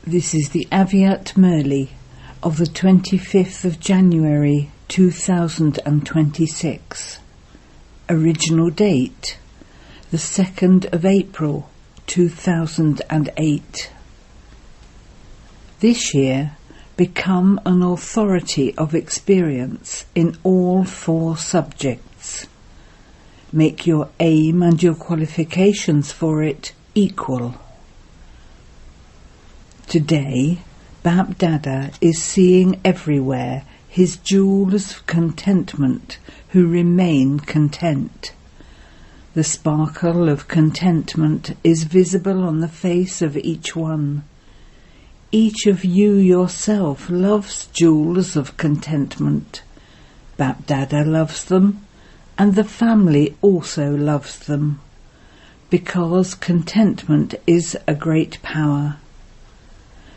This is the English Murli of the 25th of January 2026. Original date, the 2nd of April 2008. This year, become an authority of experience in all 4 subjects. Make your aim and your qualifications for it equal. Today, Bap Dada is seeing everywhere his jewels of contentment who remain content. The sparkle of contentment is visible on the face of each one. Each of you yourself loves jewels of contentment. Bap Dada loves them, and the family also loves them, because contentment is a great power.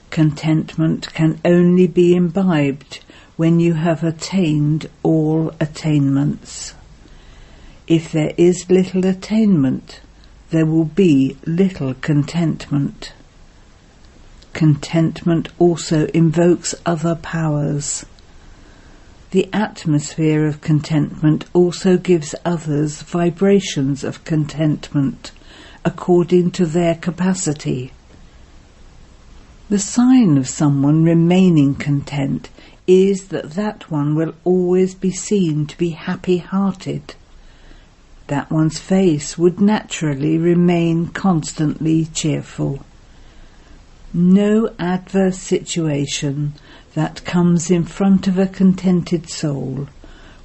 Contentment can only be imbibed when you have attained all attainments. If there is little attainment, there will be little contentment. Contentment also invokes other powers. The atmosphere of contentment also gives others vibrations of contentment according to their capacity. The sign of someone remaining content is that one will always be seen to be happy-hearted. That one's face would naturally remain constantly cheerful. No adverse situation that comes in front of a contented soul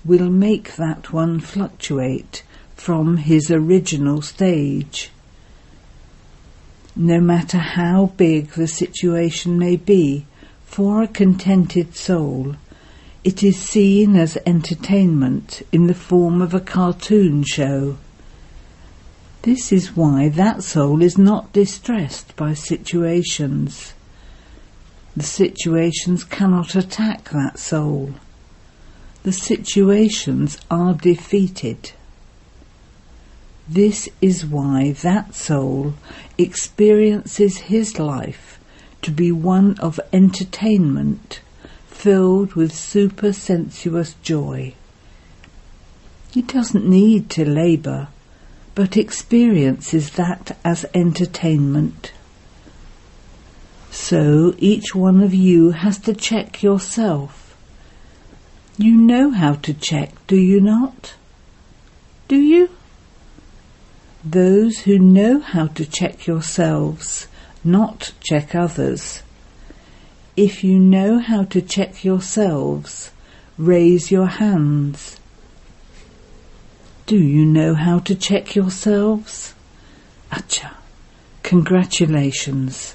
will make that one fluctuate from his original stage. No matter how big the situation may be, for a contented soul, it is seen as entertainment in the form of a cartoon show. This is why that soul is not distressed by situations. The situations cannot attack that soul. The situations are defeated. This is why that soul experiences his life to be one of entertainment, filled with supersensuous joy. He doesn't need to labour, but experiences that as entertainment. So each one of you has to check yourself. You know how to check, do you not? Do you? Those who know how to check yourselves, not check others. If you know how to check yourselves, raise your hands. Do you know how to check yourselves? Acha, congratulations.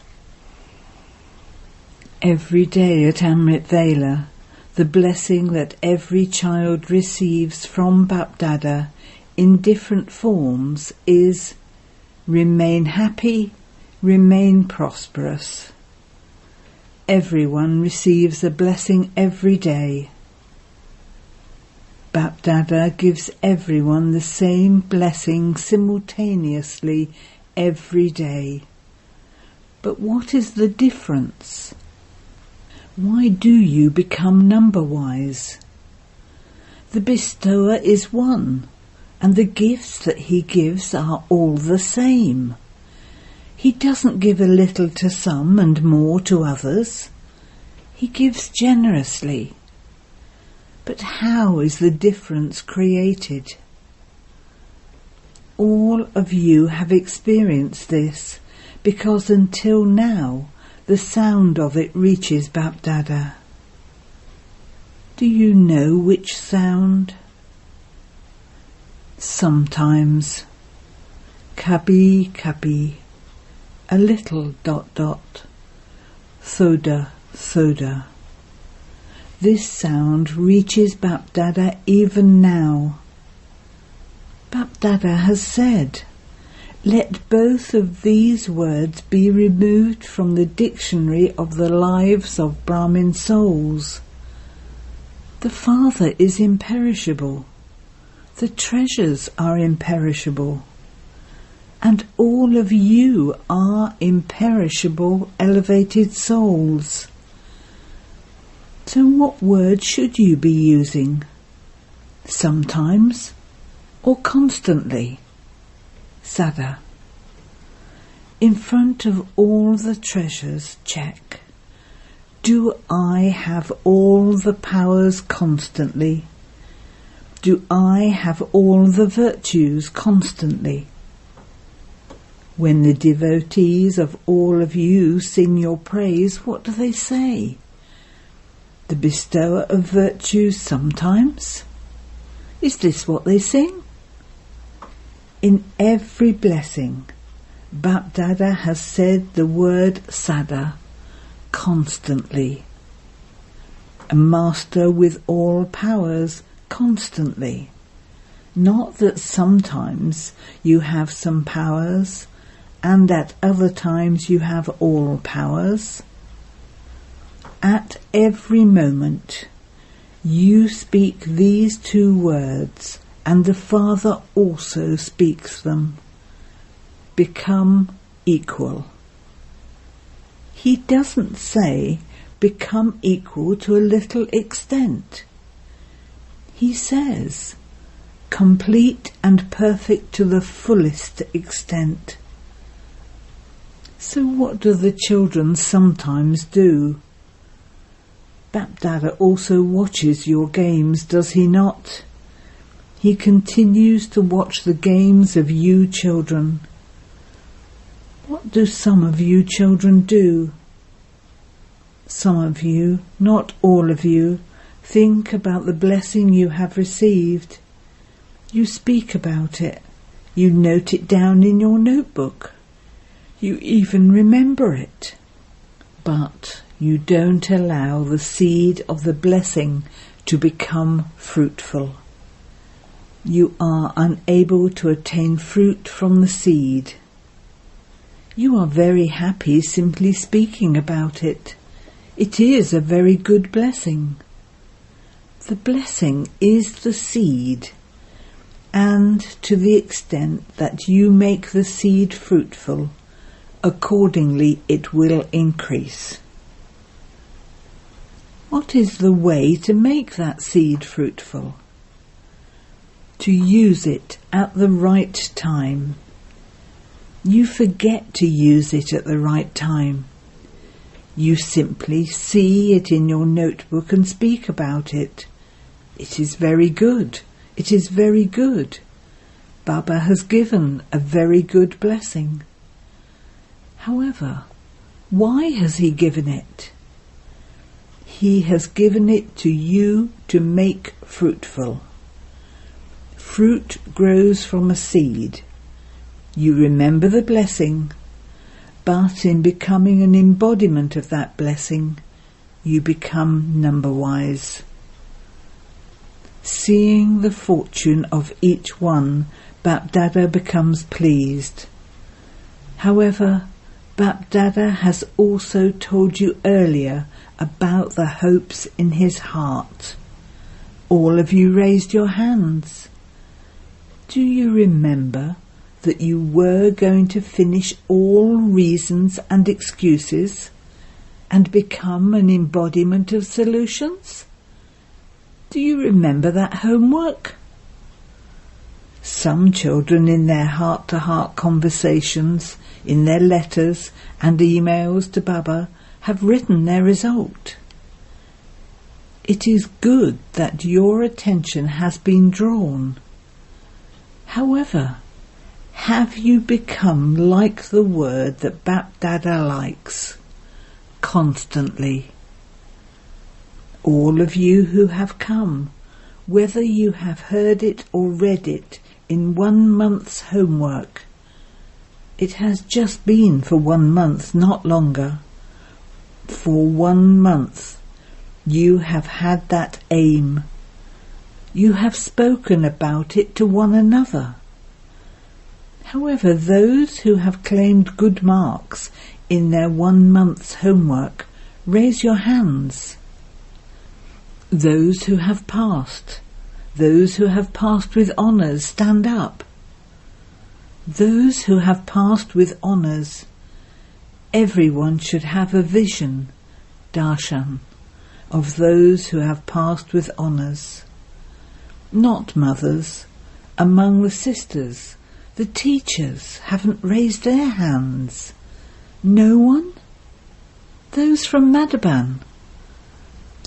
Every day at Amrit Vela, the blessing that every child receives from Bap Dada in different forms is remain happy, remain prosperous. Everyone receives a blessing every day. Bap Dada gives everyone the same blessing simultaneously every day. But what is the difference? Why do you become number-wise? The bestower is one, and the gifts that he gives are all the same. He doesn't give a little to some and more to others. He gives generously. But how is the difference created? All of you have experienced this, because until now the sound of it reaches Bap Dada. Do you know which sound? Sometimes, kabi kabi, a little ... thoda thoda. This sound reaches Bap Dada even now. Bap Dada has said, let both of these words be removed from the dictionary of the lives of Brahmin souls. The Father is imperishable. The treasures are imperishable. and all of you are imperishable, elevated souls. So what word should you be using? Sometimes or constantly? Sada. In front of all the treasures, check. Do I have all the powers constantly? Do I have all the virtues constantly? When the devotees of all of you sing your praise, what do they say? The bestower of virtues sometimes? Is this what they sing? In every blessing, Bapdada has said the word Sada constantly. A master with all powers constantly. Not that sometimes you have some powers and at other times you have all powers. At every moment you speak these two words, and the Father also speaks them. Become equal. He doesn't say become equal to a little extent. He says complete and perfect to the fullest extent. So what do the children sometimes do? Bapdada also watches your games, does he not? He continues to watch the games of you children. What do some of you children do? Some of you, not all of you, think about the blessing you have received. You speak about it. You note it down in your notebook. You even remember it. But you don't allow the seed of the blessing to become fruitful. You are unable to attain fruit from the seed. You are very happy simply speaking about it. It is a very good blessing. The blessing is the seed, and to the extent that you make the seed fruitful, accordingly it will increase. What is the way to make that seed fruitful? To use it at the right time. You forget to use it at the right time. You simply see it in your notebook and speak about it. It is very good. It is very good. Baba has given a very good blessing. However, why has he given it? He has given it to you to make fruitful. Fruit grows from a seed. You remember the blessing, but in becoming an embodiment of that blessing, you become number-wise. Seeing the fortune of each one, Bapdada becomes pleased. However, Bapdada has also told you earlier about the hopes in his heart. All of you raised your hands. Do you remember that you were going to finish all reasons and excuses and become an embodiment of solutions? Do you remember that homework? Some children in their heart-to-heart conversations, in their letters and emails to Baba, have written their result. It is good that your attention has been drawn. However, have you become like the word that Bapdada likes? Constantly. All of you who have come, whether you have heard it or read it in 1 month's homework, it has just been for 1 month, not longer. For 1 month, you have had that aim. You have spoken about it to one another. However, those who have claimed good marks in their 1 month's homework, raise your hands. Those who have passed with honours, stand up. Those who have passed with honours, everyone should have a vision, darshan, of those who have passed with honours. Not mothers, among the sisters, the teachers haven't raised their hands. No one? Those from Madhaban.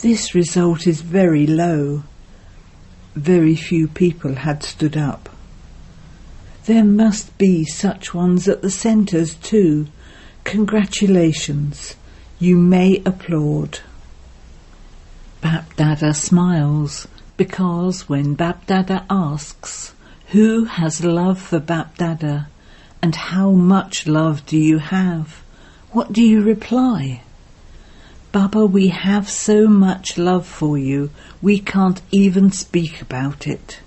This result is very low. Very few people had stood up. There must be such ones at the centres too. Congratulations. You may applaud. Bapdada smiles, because when Bapdada asks, who has love for Bapdada, and how much love do you have, what do you reply? Baba, we have so much love for you, we can't even speak about it.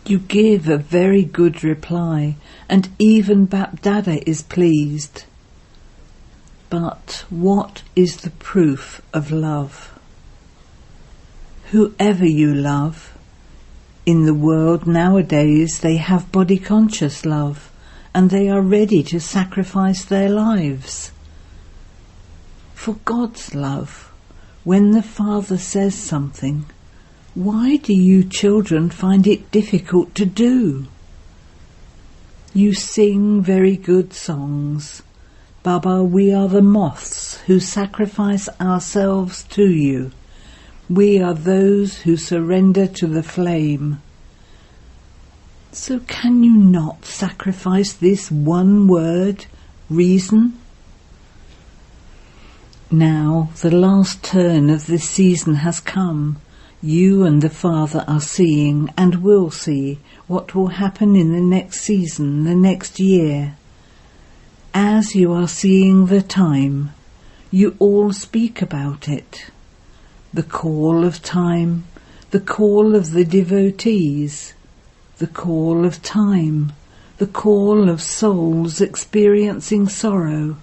You give a very good reply, and even Bapdada is pleased. But what is the proof of love? Whoever you love, in the world nowadays they have body-conscious love, and they are ready to sacrifice their lives. For God's love, when the Father says something, why do you children find it difficult to do? You sing very good songs. Baba, we are the moths who sacrifice ourselves to you. We are those who surrender to the flame. So can you not sacrifice this one word, reason? Now the last turn of this season has come. You and the Father are seeing and will see what will happen in the next season, the next year. As you are seeing the time, you all speak about it. The call of time, the call of the devotees, the call of time, the call of souls experiencing sorrow,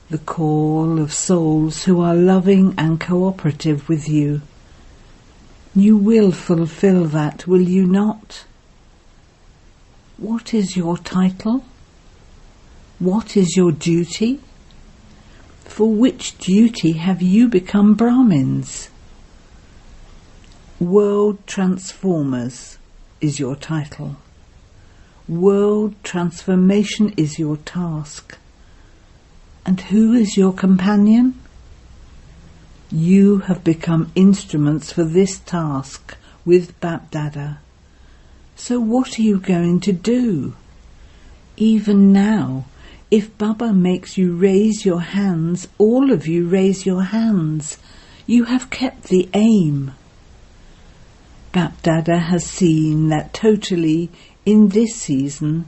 the call of souls who are loving and cooperative with you. You will fulfill that, will you not? What is your title? What is your duty? For which duty have you become Brahmins? World Transformers is your title. World transformation is your task. And who is your companion? You have become instruments for this task with Bapdada. So what are you going to do? Even now, if Baba makes you raise your hands, all of you raise your hands. You have kept the aim. Bapdada has seen that totally in this season,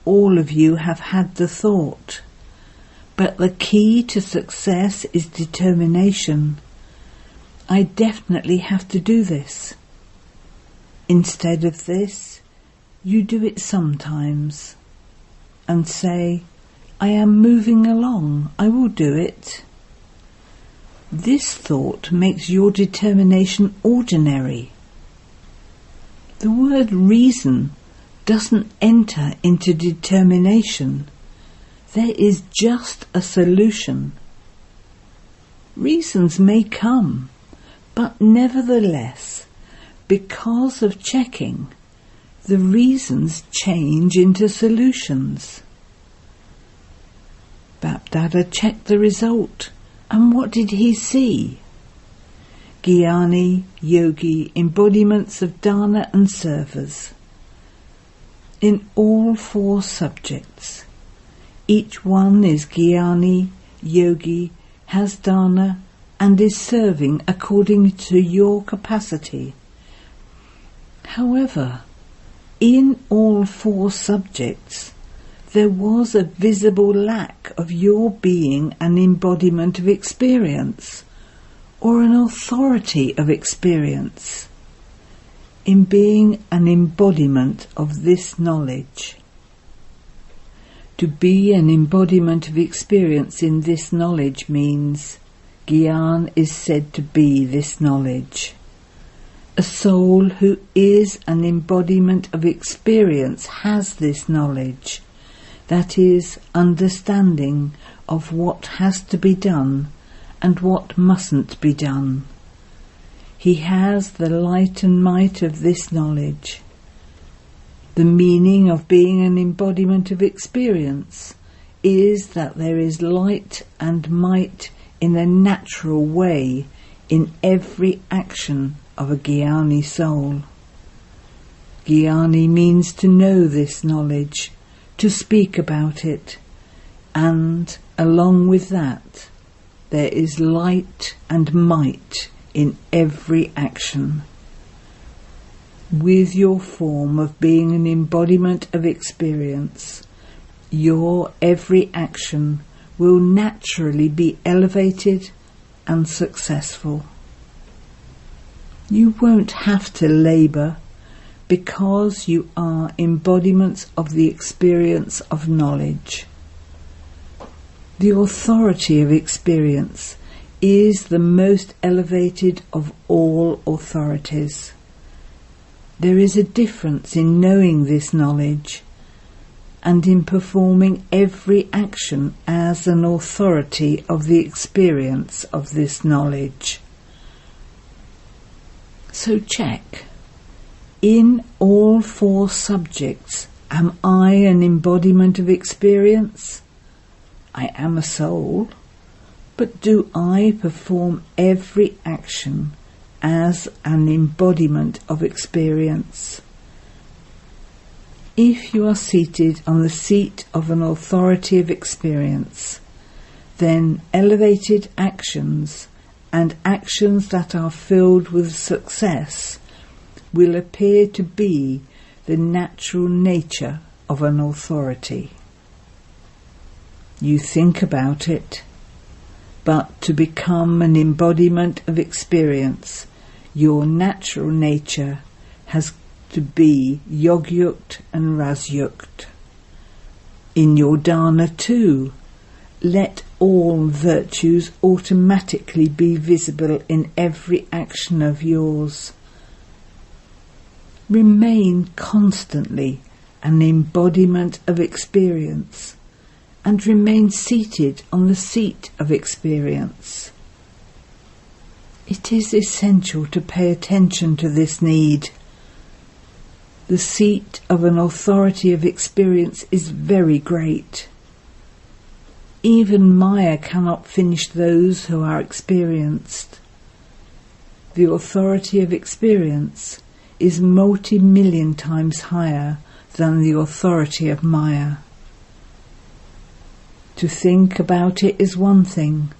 all of you have had the thought. But the key to success is determination. I definitely have to do this. Instead of this, you do it sometimes and say, I am moving along, I will do it. This thought makes your determination ordinary. The word reason doesn't enter into determination. There is just a solution. Reasons may come, but nevertheless, because of checking, the reasons change into solutions. Bapdada checked the result, and what did he see? Jnani, yogi, embodiments of dana and servers. In all 4 subjects, each one is Jnani, yogi, has dana, and is serving according to your capacity. However, in all 4 subjects, there was a visible lack of your being an embodiment of experience, or an authority of experience, in being an embodiment of this knowledge. To be an embodiment of experience in this knowledge means Gyan is said to be this knowledge. A soul who is an embodiment of experience has this knowledge, that is, understanding of what has to be done and what mustn't be done. He has the light and might of this knowledge. The meaning of being an embodiment of experience is that there is light and might in a natural way in every action of a Jnani soul. Jnani means to know this knowledge, to speak about it, and along with that, there is light and might in every action. With your form of being an embodiment of experience, your every action will naturally be elevated and successful. You won't have to labour because you are embodiments of the experience of knowledge. The authority of experience is the most elevated of all authorities. There is a difference in knowing this knowledge and in performing every action as an authority of the experience of this knowledge. So check. In all four subjects, am I an embodiment of experience? I am a soul, but do I perform every action as an embodiment of experience? If you are seated on the seat of an authority of experience, then elevated actions and actions that are filled with success will appear to be the natural nature of an authority. You think about it, but to become an embodiment of experience, your natural nature has to be yogyukt and rasyukt. In your dana too, let all virtues automatically be visible in every action of yours. Remain constantly an embodiment of experience and remain seated on the seat of experience. It is essential to pay attention to this need. The seat of an authority of experience is very great. Even Maya cannot finish those who are experienced. The authority of experience is multi-million times higher than the authority of Maya. To think about it is one thing,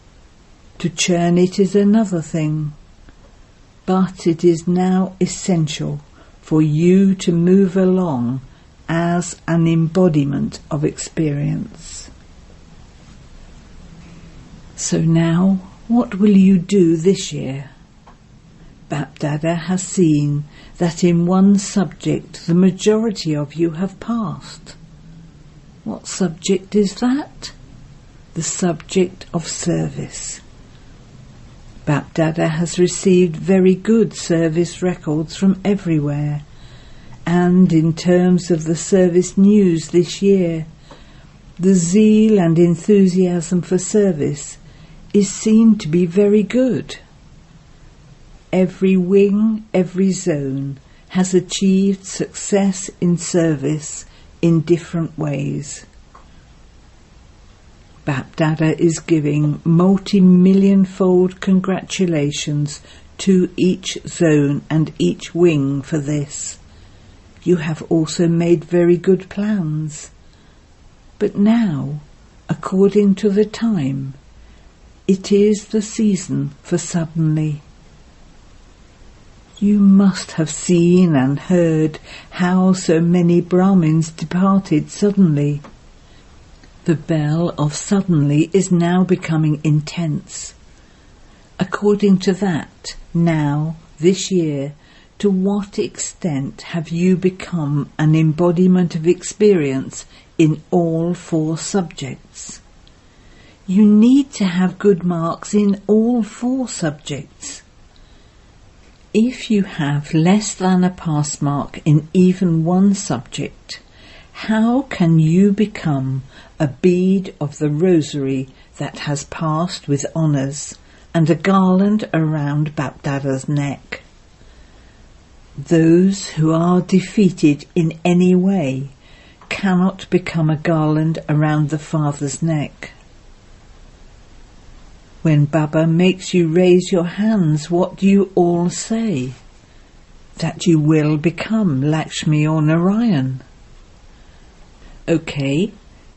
to churn it is another thing, but it is now essential for you to move along as an embodiment of experience. So now, what will you do this year? Bapdada has seen that in one subject the majority of you have passed. What subject is that? The subject of service. Bapdada has received very good service records from everywhere, and in terms of the service news this year, the zeal and enthusiasm for service is seen to be very good. Every wing, every zone has achieved success in service in different ways. Bapdada is giving multi-million-fold congratulations to each zone and each wing for this. You have also made very good plans. But now, according to the time, it is the season for suddenly. You must have seen and heard how so many Brahmins departed suddenly. The bell of suddenly is now becoming intense. According to that, now, this year, to what extent have you become an embodiment of experience in all four subjects? You need to have good marks in all four subjects. If you have less than a pass mark in even one subject, how can you become a bead of the rosary that has passed with honours and a garland around Bapdada's neck? Those who are defeated in any way cannot become a garland around the Father's neck. When Baba makes you raise your hands, what do you all say? That you will become Lakshmi or Narayan. Okay,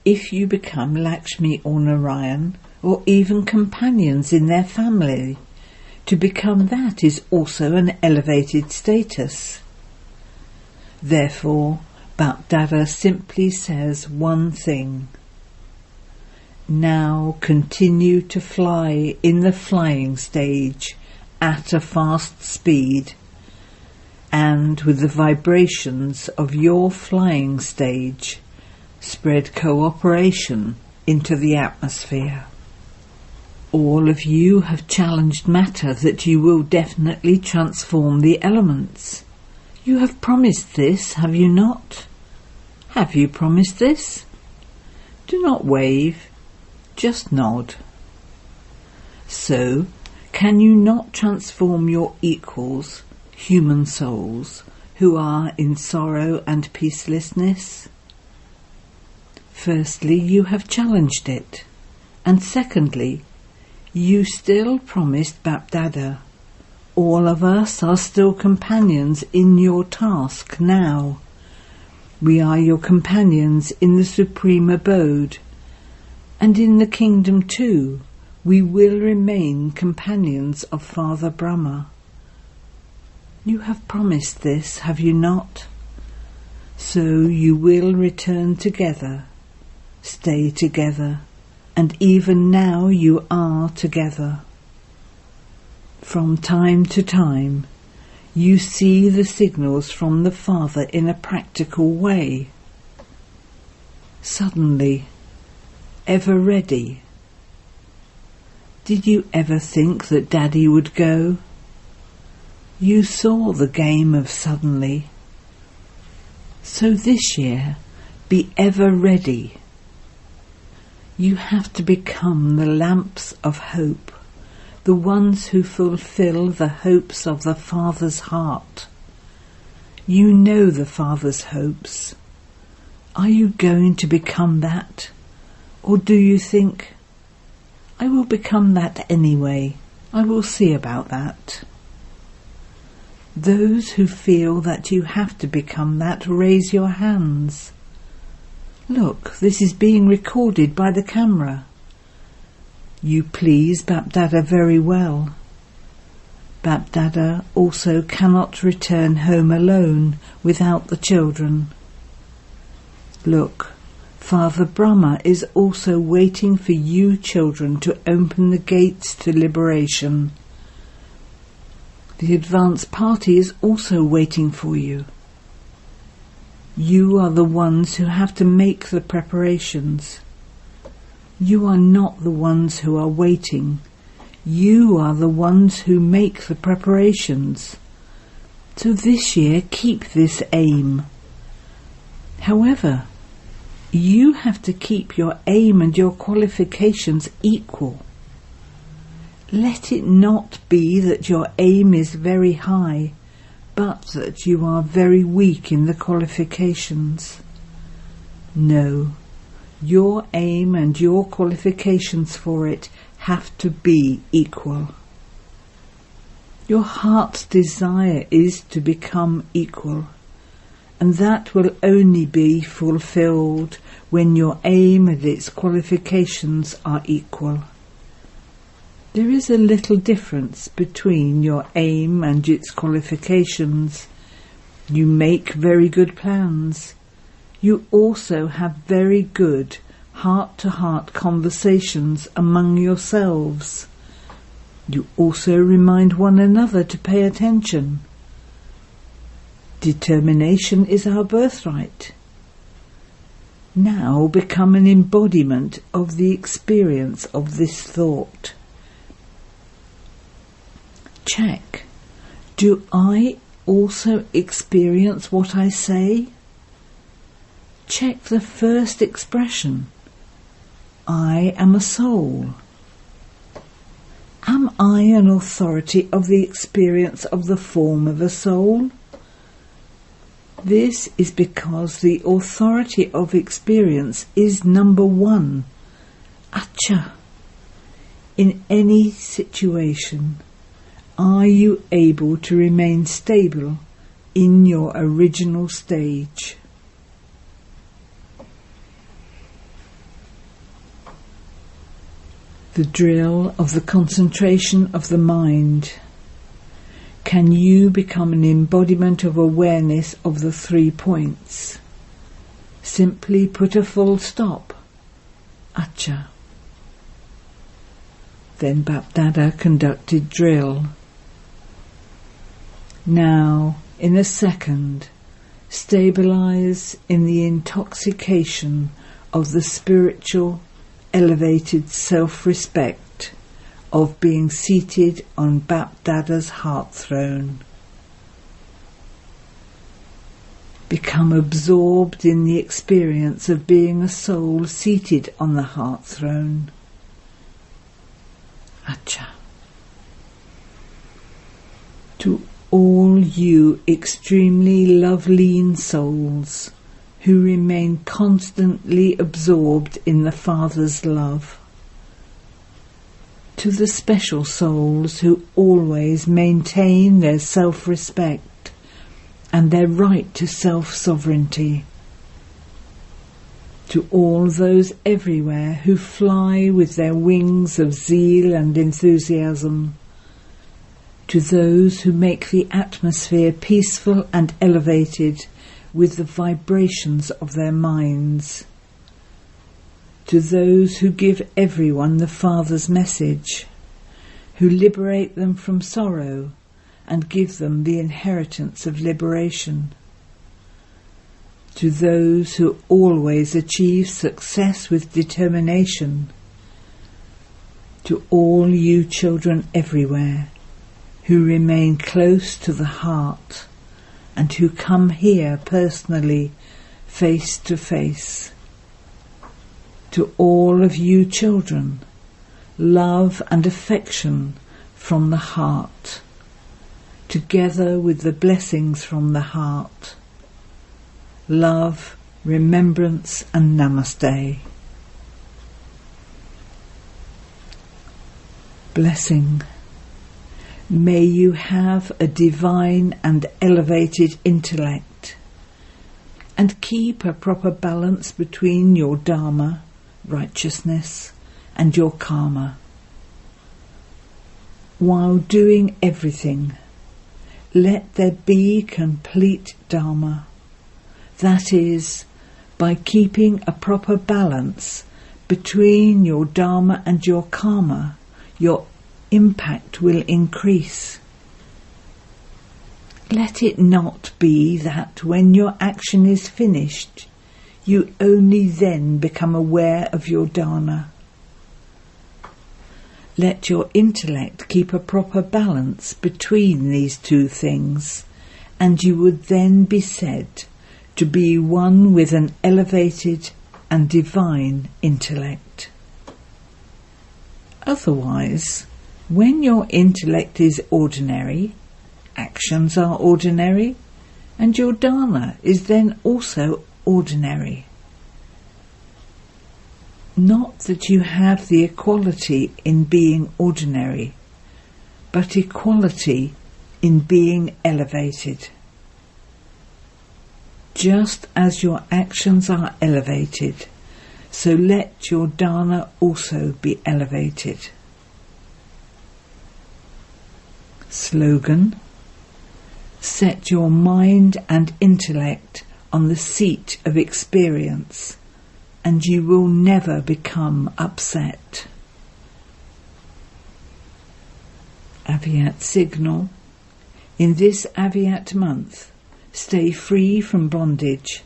if you become Lakshmi or Narayan, or even companions in their family, to become that is also an elevated status. Therefore, Bapdada simply says one thing. Now continue to fly in the flying stage at a fast speed, and with the vibrations of your flying stage, spread cooperation into the atmosphere. All of you have challenged matter that you will definitely transform the elements. You have promised this, have you not? Have you promised this? Do not wave, just nod. So, can you not transform your equals, human souls, who are in sorrow and peacelessness? Firstly, you have challenged it, and secondly, you still promised Bapdada. All of us are still companions in your task now. We are your companions in the supreme abode, and in the kingdom too, we will remain companions of Father Brahma. You have promised this, have you not? So you will return together, stay together, and even now you are together. From time to time, you see the signals from the Father in a practical way. Suddenly, ever ready. Did you ever think that Daddy would go? You saw the game of suddenly. So this year, be ever ready. You have to become the lamps of hope, the ones who fulfill the hopes of the Father's heart. You know the Father's hopes. Are you going to become that? Or do you think, I will become that anyway, I will see about that? Those who feel that you have to become that, raise your hands. Look, this is being recorded by the camera. You please Bapdada very well. Bapdada also cannot return home alone without the children. Look, Father Brahma is also waiting for you children to open the gates to liberation. The advance party is also waiting for you. You are the ones who have to make the preparations. You are not the ones who are waiting. You are the ones who make the preparations. So this year, keep this aim. However, you have to keep your aim and your qualifications equal. Let it not be that your aim is very high, but that you are very weak in the qualifications. No, your aim and your qualifications for it have to be equal. Your heart's desire is to become equal, and that will only be fulfilled when your aim and its qualifications are equal. There is a little difference between your aim and its qualifications. You make very good plans. You also have very good heart-to-heart conversations among yourselves. You also remind one another to pay attention. Determination is our birthright. Now become an embodiment of the experience of this thought. Check. Do I also experience what I say? Check the first expression. I am a soul. Am I an authority of the experience of the form of a soul? This is because the authority of experience is number one. Acha. In any situation, are you able to remain stable in your original stage? The drill of the concentration of the mind. Can you become an embodiment of awareness of the 3 points? Simply put a full stop. Acha. Then Bapdada conducted drill. Now, in a second, stabilize in the intoxication of the spiritual, elevated self-respect of being seated on Bapdada's heart throne. Become absorbed in the experience of being a soul seated on the heart throne. Acha. To all you extremely love-lean souls who remain constantly absorbed in the Father's love. To the special souls who always maintain their self-respect and their right to self-sovereignty. To all those everywhere who fly with their wings of zeal and enthusiasm. To those who make the atmosphere peaceful and elevated with the vibrations of their minds. To those who give everyone the Father's message, who liberate them from sorrow and give them the inheritance of liberation. To those who always achieve success with determination. To all you children everywhere who remain close to the heart and who come here personally, face to face. To all of you children, love and affection from the heart, together with the blessings from the heart. Love, remembrance and namaste. Blessing. May you have a divine and elevated intellect and keep a proper balance between your dharma, righteousness, and your karma. While doing everything, let there be complete dharma. That is, by keeping a proper balance between your dharma and your karma, your impact will increase. Let it not be that when your action is finished, you only then become aware of your dharma. Let your intellect keep a proper balance between these two things, and you would then be said to be one with an elevated and divine intellect. Otherwise, when your intellect is ordinary, actions are ordinary, and your dharma is then also ordinary. Not that you have the equality in being ordinary, but equality in being elevated. Just as your actions are elevated, so let your dharma also be elevated. Slogan: set your mind and intellect on the seat of experience, and you will never become upset. Avyat signal. In this Avyat month, stay free from bondage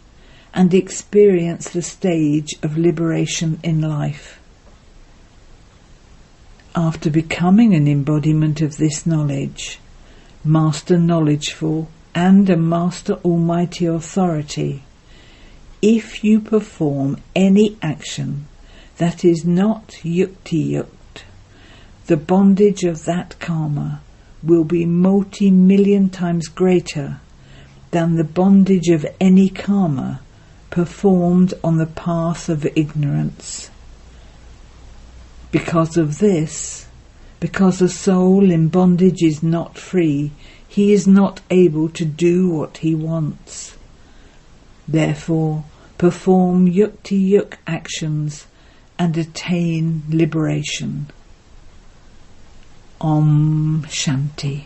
and experience the stage of liberation in life. After becoming an embodiment of this knowledge, Master knowledgeful, and a Master Almighty Authority, if you perform any action that is not yukti-yukt, the bondage of that karma will be multi-million times greater than the bondage of any karma performed on the path of ignorance. Because of this, because a soul in bondage is not free, he is not able to do what he wants. Therefore, perform yukti-yuk actions and attain liberation. Om Shanti.